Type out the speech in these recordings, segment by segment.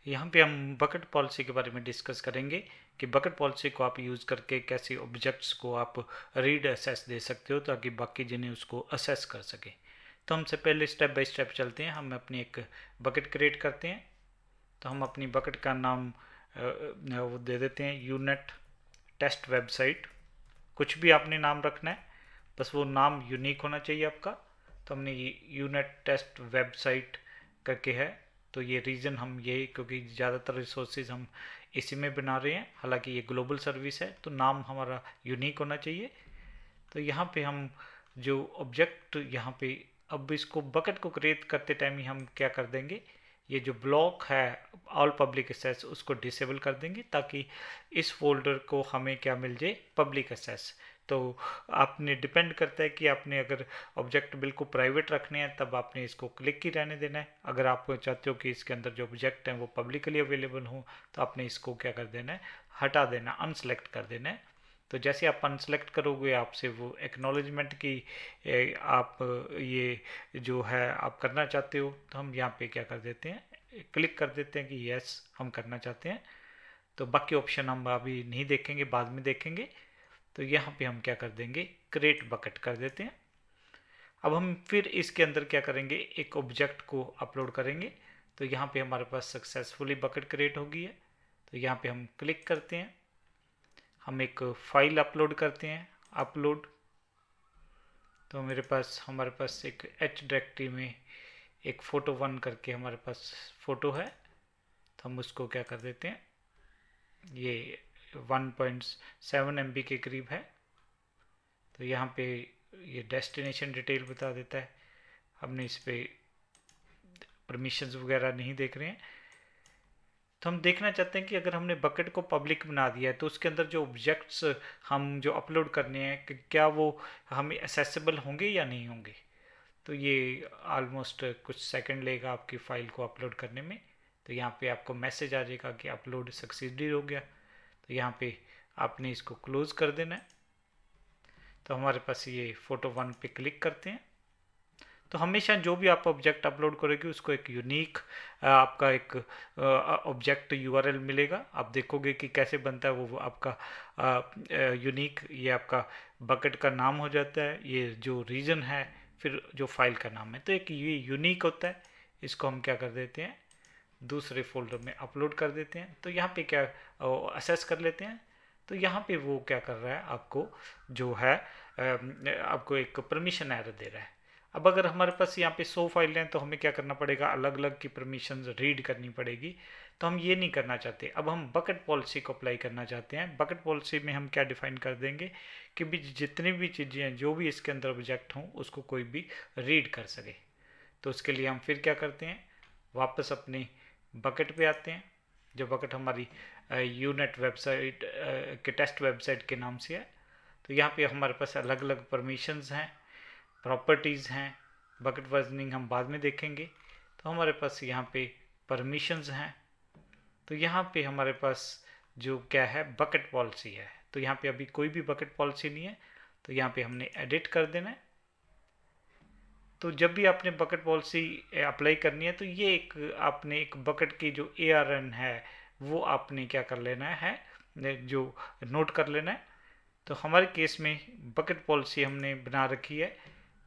यहाँ पे हम बकेट पॉलिसी के बारे में डिस्कस करेंगे कि बकेट पॉलिसी को आप यूज़ करके कैसे ऑब्जेक्ट्स को आप रीड असेस दे सकते हो ताकि बाकी जने उसको असेस कर सके। तो हमसे पहले स्टेप बाय स्टेप चलते हैं। हम अपनी एक बकेट क्रिएट करते हैं। तो हम अपनी बकेट का नाम वो दे देते हैं यूनिट टेस्ट वेबसाइट। कुछ भी आपने नाम रखना है, बस वो नाम यूनिक होना चाहिए आपका। तो हमने ये यूनिट टेस्ट वेबसाइट करके है। तो ये रीज़न हम यही, क्योंकि ज़्यादातर रिसोर्सेज हम इसी में बना रहे हैं, हालांकि ये ग्लोबल सर्विस है तो नाम हमारा यूनिक होना चाहिए। तो यहाँ पे हम जो ऑब्जेक्ट यहाँ पे, अब इसको बकेट को क्रिएट करते टाइम ही हम क्या कर देंगे, ये जो ब्लॉक है ऑल पब्लिक एक्सेस उसको डिसेबल कर देंगे ताकि इस फोल्डर को हमें क्या मिल जाए, पब्लिक एक्सेस। तो आपने डिपेंड करता है कि आपने अगर ऑब्जेक्ट बिल्कुल प्राइवेट रखने हैं तब आपने इसको क्लिक ही रहने देना है। अगर आप चाहते हो कि इसके अंदर जो ऑब्जेक्ट हैं वो पब्लिकली अवेलेबल हो तो आपने इसको क्या कर देना है, हटा देना, अनसेलेक्ट कर देना है। तो जैसे आप अनसेलेक्ट करोगे आपसे वो एक्नॉलेजमेंट की आप ये जो है आप करना चाहते हो, तो हम यहाँ पे क्या कर देते हैं, क्लिक कर देते हैं कि यस हम करना चाहते हैं। तो बाकी ऑप्शन हम अभी नहीं देखेंगे, बाद में देखेंगे। तो यहाँ पे हम क्या कर देंगे, क्रिएट बकेट कर देते हैं। अब हम फिर इसके अंदर क्या करेंगे, एक ऑब्जेक्ट को अपलोड करेंगे। तो यहाँ पे हमारे पास सक्सेसफुली बकेट क्रिएट हो गई है। तो यहाँ पे हम क्लिक करते हैं, हम एक फाइल अपलोड करते हैं, अपलोड। तो हमारे पास एक एच डायरेक्टरी में एक फ़ोटो 1 करके हमारे पास फ़ोटो है। तो हम उसको क्या कर देते हैं, ये 1.7 MB के करीब है। तो यहाँ पे ये डेस्टिनेशन डिटेल बता देता है। हमने इस पर परमिशंस वगैरह नहीं देख रहे हैं। तो हम देखना चाहते हैं कि अगर हमने बकेट को पब्लिक बना दिया है तो उसके अंदर जो ऑब्जेक्ट्स हम जो अपलोड करने हैं कि क्या वो हमें एक्सेसिबल होंगे या नहीं होंगे। तो ये ऑलमोस्ट कुछ सेकंड लेगा आपकी फ़ाइल को अपलोड करने में। तो यहाँ पे आपको मैसेज आ जाएगा कि अपलोड सक्सीडेड हो गया। तो यहाँ पे आपने इसको क्लोज़ कर देना है। तो हमारे पास ये फ़ोटो 1 पे क्लिक करते हैं। तो हमेशा जो भी आप ऑब्जेक्ट अपलोड करोगे उसको एक यूनिक आपका एक ऑब्जेक्ट यूआरएल मिलेगा। आप देखोगे कि कैसे बनता है वो आपका यूनिक, ये आपका बकेट का नाम हो जाता है, ये जो रीजन है, फिर जो फाइल का नाम है। तो एक ये यूनिक होता है। इसको हम क्या कर देते हैं, दूसरे फोल्डर में अपलोड कर देते हैं। तो यहाँ पे क्या असेस कर लेते हैं। तो यहाँ पे वो क्या कर रहा है, आपको जो है आपको एक परमिशन एरर दे रहा है। अब अगर हमारे पास यहाँ पे 100 फाइलें हैं तो हमें क्या करना पड़ेगा, अलग अलग की परमिशन रीड करनी पड़ेगी। तो हम ये नहीं करना चाहते। अब हम बकेट पॉलिसी को अप्लाई करना चाहते हैं। बकेट पॉलिसी में हम क्या डिफाइन कर देंगे कि भी जितनी भी चीज़ें हैं, जो भी इसके अंदर ऑब्जेक्ट हों, उसको कोई भी रीड कर सके। तो उसके लिए हम फिर क्या करते हैं, वापस अपनी बकेट पे आते हैं। जो बकेट हमारी यूनिट वेबसाइट के टेस्ट वेबसाइट के नाम से है। तो यहाँ पे हमारे पास अलग अलग परमिशंस हैं, प्रॉपर्टीज़ हैं। बकेट वर्जनिंग हम बाद में देखेंगे। तो हमारे पास यहाँ पे परमिशंस हैं। तो यहाँ पे हमारे पास जो क्या है, बकेट पॉलिसी है। तो यहाँ पे अभी कोई भी बकेट पॉलिसी नहीं है। तो यहाँ पे हमने एडिट कर देना है। तो जब भी आपने बकेट पॉलिसी अप्लाई करनी है तो ये एक आपने एक बकेट की जो ARN है वो आपने क्या कर लेना है, जो नोट कर लेना है। तो हमारे केस में बकेट पॉलिसी हमने बना रखी है,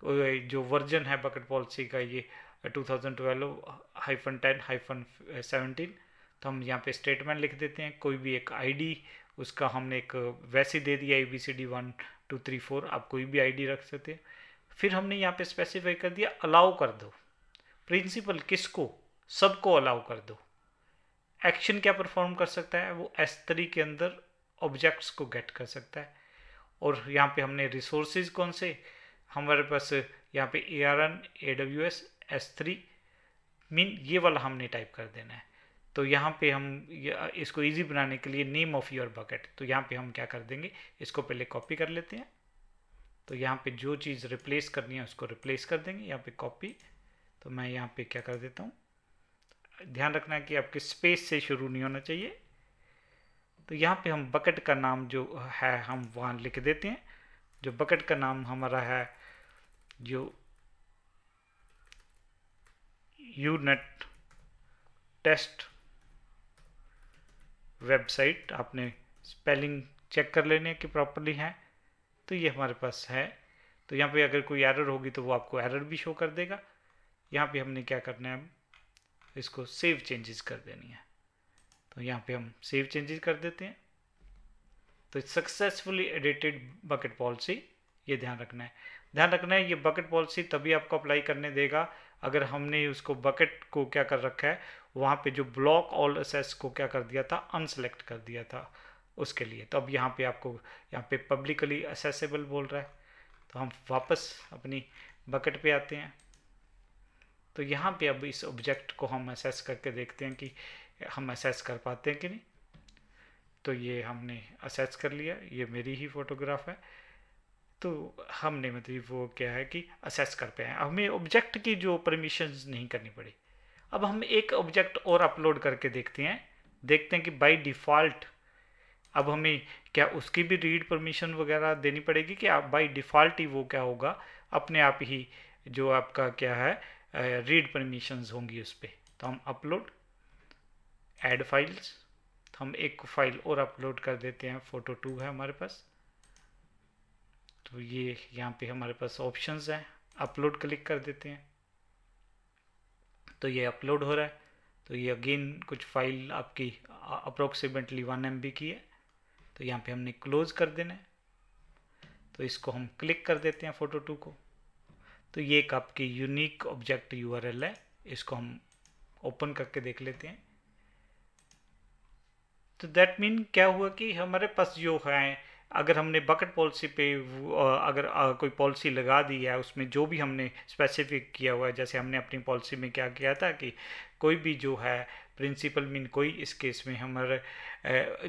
जो वर्जन है बकेट पॉलिसी का ये 2012-10-17। तो हम यहाँ पे स्टेटमेंट लिख देते हैं, कोई भी एक आईडी उसका हमने एक वैसे दे दिया ABCD 1 2 3 4, आप कोई भी आईडी रख सकते हैं। फिर हमने यहाँ पे स्पेसिफाई कर दिया अलाउ कर दो प्रिंसिपल, किसको, सबको अलाउ कर दो। एक्शन क्या परफॉर्म कर सकता है, वो S3 के अंदर ऑब्जेक्ट्स को गेट कर सकता है। और यहाँ पे हमने रिसोर्सेज कौन से, हमारे पास यहाँ पे ARN AWS S3 मीन ये वाला हमने टाइप कर देना है। तो यहाँ पे हम इसको इजी बनाने के लिए नेम ऑफ योर बकेट, तो यहाँ पे हम क्या कर देंगे, इसको पहले कॉपी कर लेते हैं। तो यहाँ पे जो चीज़ रिप्लेस करनी है उसको रिप्लेस कर देंगे, यहाँ पे कॉपी। तो मैं यहाँ पे क्या कर देता हूँ, ध्यान रखना है कि आपके स्पेस से शुरू नहीं होना चाहिए। तो यहाँ पे हम बकेट का नाम जो है हम वहाँ लिख देते हैं। जो बकेट का नाम हमारा है जो यूनिट टेस्ट वेबसाइट आपने स्पेलिंग चेक कर लेने कि प्रॉपरली है। तो ये हमारे पास है। तो यहाँ पे अगर कोई एरर होगी तो वो आपको एरर भी शो कर देगा। यहाँ पे हमने क्या करना है, अब इसको सेव चेंजेस कर देनी है। तो यहाँ पे हम सेव चेंजेस कर देते हैं। तो सक्सेसफुली एडिटेड बकेट पॉलिसी, ये ध्यान रखना है। ध्यान रखना है ये बकेट पॉलिसी तभी आपको अप्लाई करने देगा अगर हमने उसको बकेट को क्या कर रखा है, वहाँ पे जो ब्लॉक ऑल असेस को क्या कर दिया था, अनसेलेक्ट कर दिया था उसके लिए। तो अब यहाँ पे आपको यहाँ पे पब्लिकली असेसेबल बोल रहा है। तो हम वापस अपनी बकेट पे आते हैं। तो यहाँ पे अब इस ऑब्जेक्ट को हम असेस करके देखते हैं कि हम असेस कर पाते हैं कि नहीं। तो ये हमने असेस कर लिया, ये मेरी ही फोटोग्राफ है। तो हमने मतलब वो क्या है कि असेस कर पाए, हमें ऑब्जेक्ट की जो परमिशंस नहीं करनी पड़ी। अब हम एक ऑब्जेक्ट और अपलोड करके देखते हैं कि बाय डिफ़ॉल्ट अब हमें क्या उसकी भी रीड परमिशन वगैरह देनी पड़ेगी कि आप बाय डिफ़ॉल्ट ही वो क्या होगा, अपने आप ही जो आपका क्या है रीड परमिशंस होंगी उस पर। तो हम अपलोड ऐड फाइल्स, तो हम एक फाइल और अपलोड कर देते हैं, फोटो 2 है हमारे पास। तो ये यहाँ पे हमारे पास ऑप्शंस हैं, अपलोड क्लिक कर देते हैं तो ये अपलोड हो रहा है। तो ये अगेन कुछ फाइल आपकी अप्रोक्सीमेटली 1 MB की है। तो यहाँ पे हमने क्लोज कर देना है। तो इसको हम क्लिक कर देते हैं फोटो 2 को। तो ये एक आपकी यूनिक ऑब्जेक्ट URL है, इसको हम ओपन करके देख लेते हैं। तो दैट मीन क्या हुआ कि हमारे पास जो है, अगर हमने बकेट पॉलिसी पे अगर कोई पॉलिसी लगा दी है, उसमें जो भी हमने स्पेसिफिक किया हुआ है, जैसे हमने अपनी पॉलिसी में क्या किया था कि कोई भी जो है प्रिंसिपल मीन कोई, इस केस में हमारे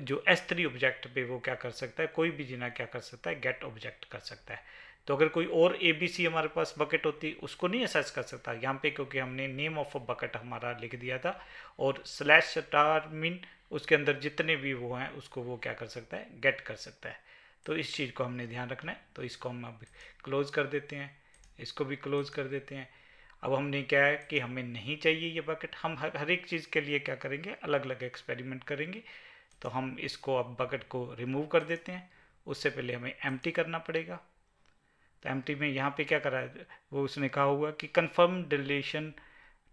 जो S3 ऑब्जेक्ट पे वो क्या कर सकता है, कोई भी जना क्या कर सकता है, गेट ऑब्जेक्ट कर सकता है। तो अगर कोई और ABC हमारे पास बकेट होती उसको नहीं असेस कर सकता यहाँ पे, क्योंकि हमने नेम ऑफ बकेट हमारा लिख दिया था और /* मीन उसके अंदर जितने भी वो हैं उसको वो क्या कर सकता है, गेट कर सकता है। तो इस चीज़ को हमने ध्यान रखना है। तो इसको हम अब क्लोज कर देते हैं, इसको भी क्लोज कर देते हैं। अब हमने क्या है कि हमें नहीं चाहिए ये बकेट, हम हर एक चीज़ के लिए क्या करेंगे, अलग अलग एक्सपेरिमेंट करेंगे। तो हम इसको अब बकेट को रिमूव कर देते हैं। उससे पहले हमें एम्प्टी करना पड़ेगा। तो एम्प्टी में यहाँ पे क्या करा है, वो उसने कहा हुआ कि confirm deletion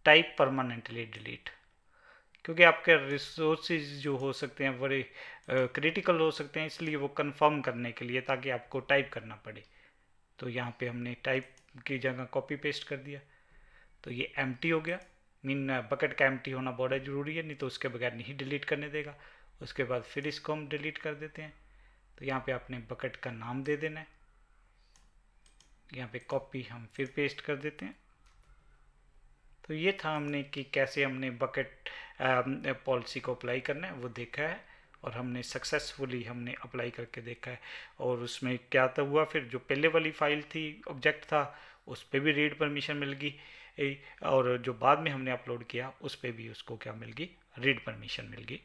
type permanently delete, क्योंकि आपके रिसोर्सेज जो हो सकते हैं बड़े क्रिटिकल हो सकते हैं, इसलिए वो कंफर्म करने के लिए, ताकि आपको टाइप करना पड़े। तो यहाँ पे हमने टाइप की जगह कॉपी पेस्ट कर दिया। तो ये एम्प्टी हो गया, मीन बकेट का एम्प्टी होना बहुत ज़रूरी है, नहीं तो उसके बगैर नहीं डिलीट करने देगा। उसके बाद फिर इसको हम डिलीट कर देते हैं। तो यहाँ पे आपने बकेट का नाम दे देना है, यहाँ पे कॉपी हम फिर पेस्ट कर देते हैं। तो ये था हमने कि कैसे हमने बकेट पॉलिसी को अप्लाई करना है वो देखा है, और हमने सक्सेसफुली हमने अप्लाई करके देखा है। और उसमें क्या था हुआ, फिर जो पहले वाली फाइल थी, ऑब्जेक्ट था, उस पर भी रीड परमिशन मिल गई, और जो बाद में हमने अपलोड किया उस पर भी उसको क्या मिल गई, रीड परमिशन मिल गई।